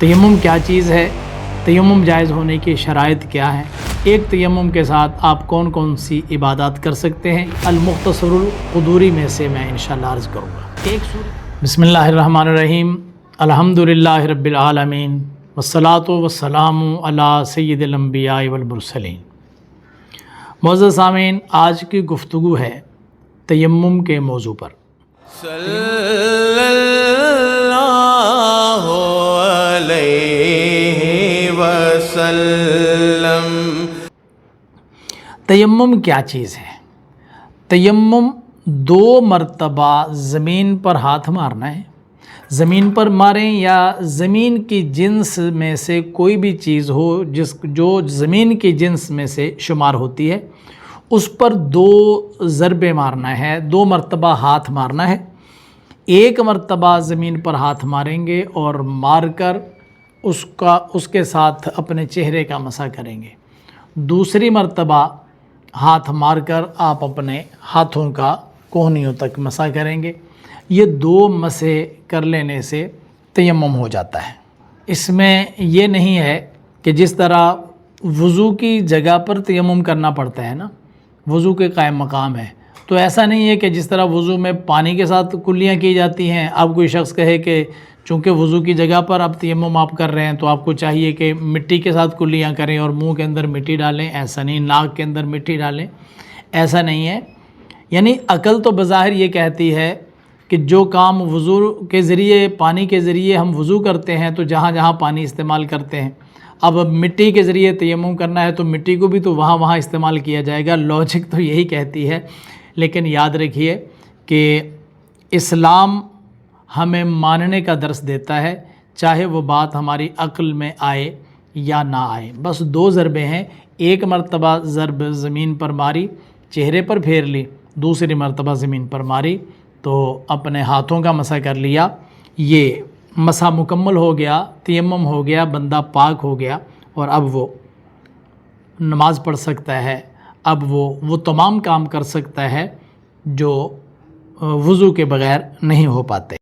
تیمم کیا چیز ہے، تیمم جائز ہونے کی شرائط کیا ہیں، ایک تیمم کے ساتھ آپ کون کون سی عبادات کر سکتے ہیں، المختصر القدوری میں سے میں انشاءاللہ عرض کروں گا۔ بسم اللہ الرحمن الرحیم، الحمدللہ رب العالمین، والصلاة والسلام علی سید الانبیاء والمرسلین۔ معزز سامعین، آج کی گفتگو ہے تیمم کے موضوع پر۔ صلی اللہ علیہ وسلم۔ تیمم کیا چیز ہے؟ تیمم 2 مرتبہ زمین پر ہاتھ مارنا ہے، زمین پر ماریں یا زمین کی جنس میں سے کوئی بھی چیز ہو جو زمین کی جنس میں سے شمار ہوتی ہے، اس پر 2 ضربے مارنا ہے، 2 مرتبہ ہاتھ مارنا ہے۔ ایک مرتبہ زمین پر ہاتھ ماریں گے اور مار کر اس کے ساتھ اپنے چہرے کا مسح کریں گے۔ دوسری مرتبہ ہاتھ مار کر آپ اپنے ہاتھوں کا کوہنیوں تک مسح کریں گے۔ یہ 2 مسح کر لینے سے تیمم ہو جاتا ہے۔ اس میں یہ نہیں ہے کہ جس طرح وضو کی جگہ پر تیمم کرنا پڑتا ہے نا، وضو کے قائم مقام ہے، تو ایسا نہیں ہے کہ جس طرح وضو میں پانی کے ساتھ کلیاں کی جاتی ہیں، اب کوئی شخص کہے کہ چونکہ وضو کی جگہ پر اب تیمم آپ کر رہے ہیں تو آپ کو چاہیے کہ مٹی کے ساتھ کلیاں کریں اور منہ کے اندر مٹی ڈالیں، ایسا نہیں، ناک کے اندر مٹی ڈالیں، ایسا نہیں ہے۔ یعنی عقل تو بظاہر یہ کہتی ہے کہ جو کام وضو کے ذریعے، پانی کے ذریعے ہم وضو کرتے ہیں تو جہاں جہاں پانی استعمال کرتے ہیں، اب مٹی کے ذریعے تیمم کرنا ہے تو مٹی کو بھی تو وہاں استعمال کیا جائے گا، لاجک تو یہی کہتی ہے۔ لیکن یاد رکھیے کہ اسلام ہمیں ماننے کا درس دیتا ہے، چاہے وہ بات ہماری عقل میں آئے یا نہ آئے۔ بس 2 ضربے ہیں، ایک مرتبہ ضرب زمین پر ماری، چہرے پر پھیر لی، دوسری مرتبہ زمین پر ماری تو اپنے ہاتھوں کا مسح کر لیا۔ یہ مسح مکمل ہو گیا، تیمم ہو گیا، بندہ پاک ہو گیا، اور اب وہ نماز پڑھ سکتا ہے، اب وہ تمام کام کر سکتا ہے جو وضو کے بغیر نہیں ہو پاتے۔